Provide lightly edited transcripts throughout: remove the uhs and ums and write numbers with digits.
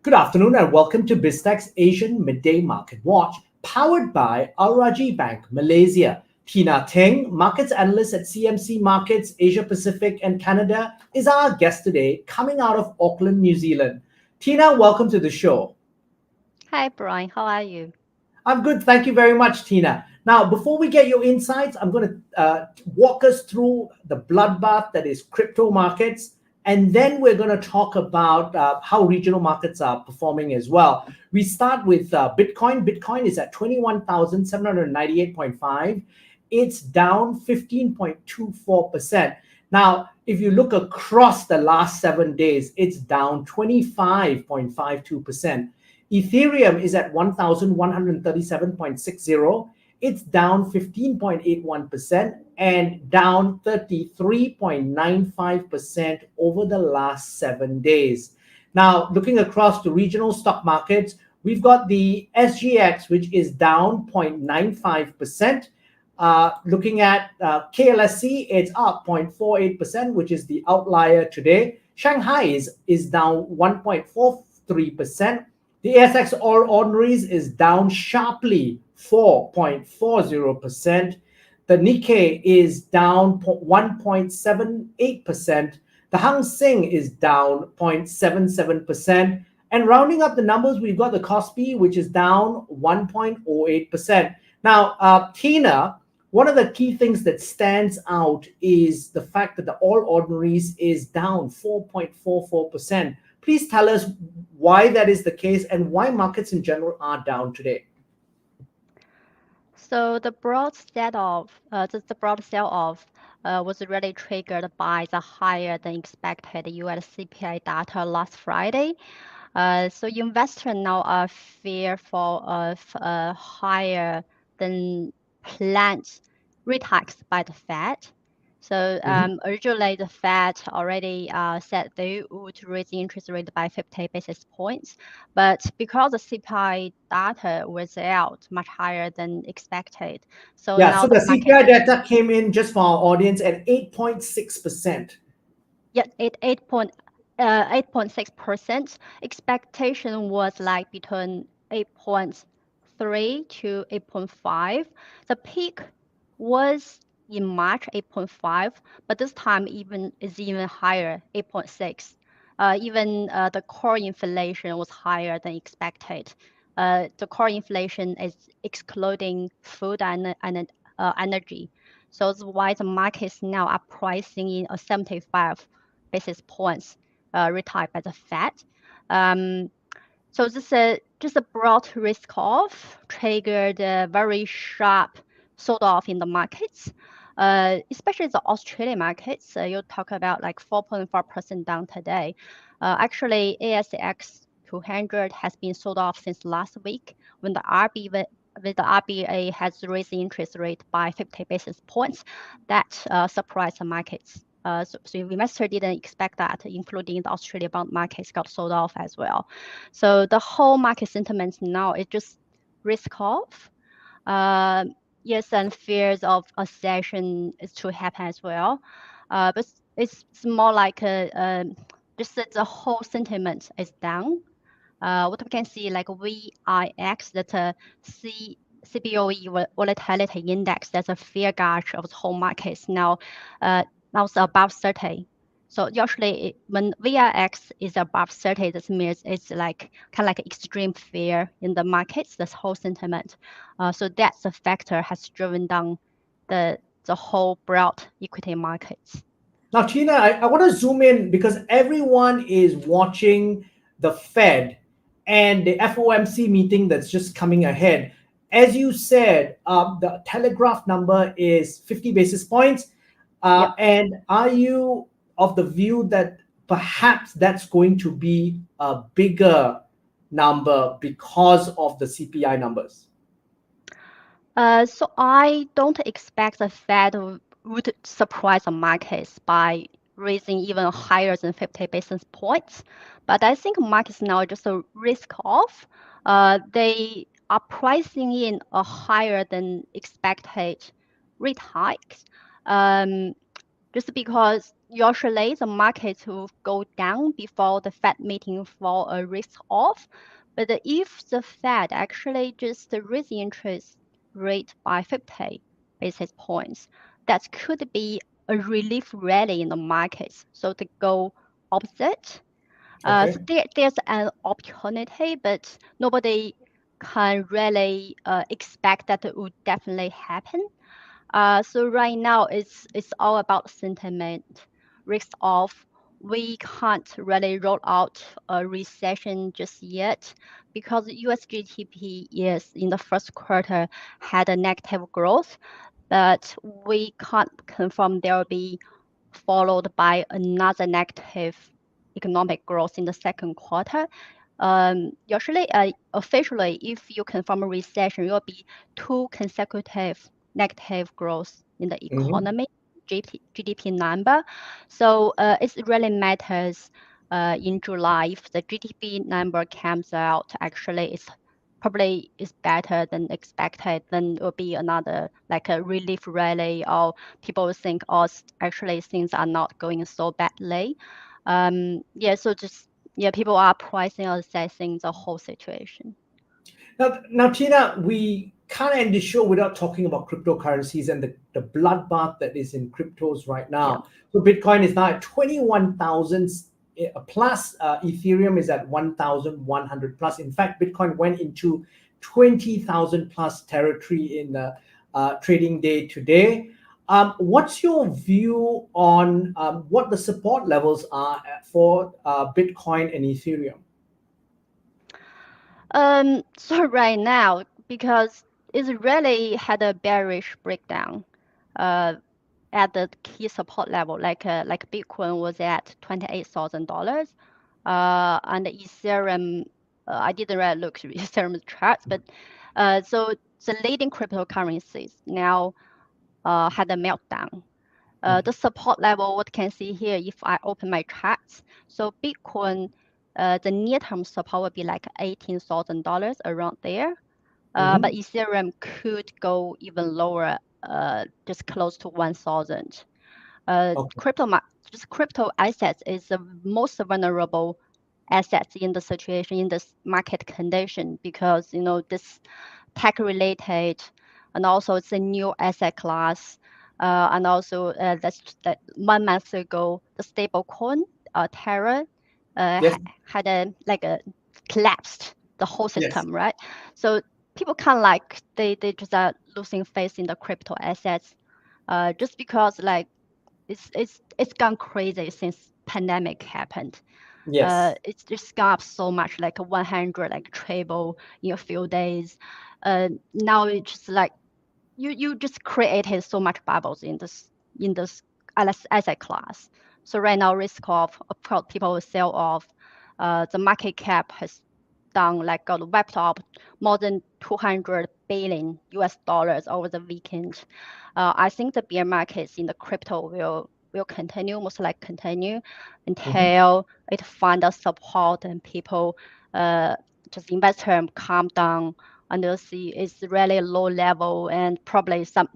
Good afternoon and welcome to Biztech's Asian Midday Market Watch, powered by Rajhi Bank, Malaysia. Tina Teng Markets Analyst at CMC Markets Asia Pacific and Canada is our guest today, coming out of Auckland, New Zealand. Tina, welcome to the show. Hi, Brian. How are you? I'm good. Thank you very much, Tina. Now, before we get your insights, I'm going to walk us through the bloodbath that is crypto markets. And then we're going to talk about how regional markets are performing as well. We start with Bitcoin. Bitcoin is at 21,798.5. It's down 15.24%. Now, if you look across the last 7 days, it's down 25.52%. Ethereum is at 1,137.60. It's down 15.81% and down 33.95% over the last 7 days. Now, looking across the regional stock markets, we've got the SGX, which is down 0.95%. Looking at KLSC, it's up 0.48%, which is the outlier today. Shanghai is down 1.43%. The ASX All Ordinaries is down sharply 4.40%. The Nikkei is down 1.78%. The Hang Seng is down 0.77%. And rounding up the numbers, we've got the Kospi, which is down 1.08%. Now, Tina, one of the key things that stands out is the fact that the All Ordinaries is down 4.44%. Please tell us why that is the case and why markets in general are down today. So the broad sell-off was really triggered by the higher than expected US CPI data last Friday. So investors now are fearful of higher than planned rate hikes by the Fed. So originally the Fed already said they would raise the interest rate by 50 basis points, but because the CPI data was out much higher than expected, so now so the CPI data came in, just for our audience, at 8.6%. Yeah, 8.6%. Expectation was like between 8.3 to 8.5. The peak was in March 8.5, but this time is even higher, 8.6. Even the core inflation was higher than expected. The core inflation is excluding food and energy. So that's why the markets now are pricing in a 75 basis points rate hike by the Fed. So this just a broad risk off triggered a very sharp sold off in the markets, especially the Australian markets. You talk about like 4.4% down today. Actually, ASX 200 has been sold off since last week when the RBA has raised the interest rate by 50 basis points. That surprised the markets. So investors didn't expect that, including the Australian bond markets got sold off as well. So the whole market sentiment now is just risk off. Yes, and fears of a recession is to happen as well. But it's more like just that the whole sentiment is down. What we can see, like VIX, that's a CBOE volatility index, that's a fear gauge of the whole markets now. Now it's above 30. So usually when VIX is above 30, this means it's like kind of like extreme fear in the markets, this whole sentiment. So that's a factor has driven down the whole broad equity markets. Now, Tina, I want to zoom in because everyone is watching the Fed and the FOMC meeting that's just coming ahead. As you said, the telegraph number is 50 basis points. Yep. And are you of the view that perhaps that's going to be a bigger number because of the CPI numbers? So I don't expect the Fed would surprise the markets by raising even higher than 50 basis points. But I think markets now are just a risk off. They are pricing in a higher than expected rate hikes. Just because usually the markets will go down before the Fed meeting for a risk off. But if the Fed actually just raise the interest rate by 50 basis points, that could be a relief rally in the markets. So to go opposite. Okay. So there's an opportunity, but nobody can really expect that it would definitely happen. So right now it's all about sentiment, risk off. We can't really roll out a recession just yet because US GDP is in the first quarter had a negative growth, but we can't confirm there will be followed by another negative economic growth in the second quarter. Usually, officially, if you confirm a recession, it will be 2 consecutive negative growth in the economy, GDP number. So it really matters in July if the GDP number comes out. Actually, it's probably is better than expected. Then it will be another like a relief rally, or people will think, oh, actually things are not going so badly. So just people are pricing or assessing the whole situation. Now, Tina, we can't end the show without talking about cryptocurrencies and the bloodbath that is in cryptos right now. So Bitcoin is now at 21,000 plus. Ethereum is at 1,100 plus. In fact, Bitcoin went into 20,000 plus territory in the trading day today. What's your view on what the support levels are for Bitcoin and Ethereum? So right now, because it's really had a bearish breakdown at the key support level, like Bitcoin was at $28,000, and Ethereum, I didn't really look at Ethereum charts, but so the leading cryptocurrencies now had a meltdown. The support level, what can see here, if I open my charts, so Bitcoin, the near-term support would be like $18,000 around there. But Ethereum could go even lower, just close to 1,000. Crypto assets is the most vulnerable assets in the situation, in this market condition, because this tech-related, and also it's a new asset class. And also that 1 month ago, the stable coin, Terra, had a collapsed the whole system, right? So people they just are losing faith in the crypto assets, just because it's gone crazy since pandemic happened. It's just gone up so much, like 100 triple in a few days. Now it's just you just created so much bubbles in this asset class. So right now, risk of course people will sell off. The market cap has done got wiped up more than 200 billion US dollars over the weekend. I think the bear markets in the crypto will continue, most likely continue until it find a support and people just investor calm down, and you'll see it's really low level, and probably some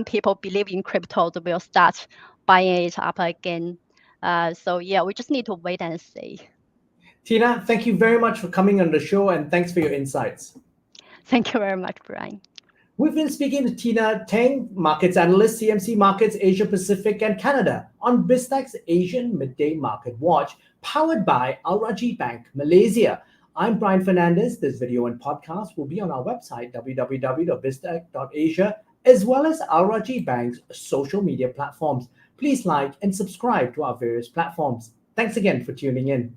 people believe in crypto will start buying it up again. So we just need to wait and see. Tina, thank you very much for coming on the show, and thanks for your insights. Thank you very much, Brian. We've been speaking to Tina Teng, Markets Analyst, CMC Markets Asia Pacific and Canada, on Biztech's Asian Midday Market Watch, powered by Rajhi Bank, Malaysia. I'm Brian Fernandez. This video and podcast will be on our website, www.biztech.asia, as well as Rajhi Bank's social media platforms. Please like and subscribe to our various platforms. Thanks again for tuning in.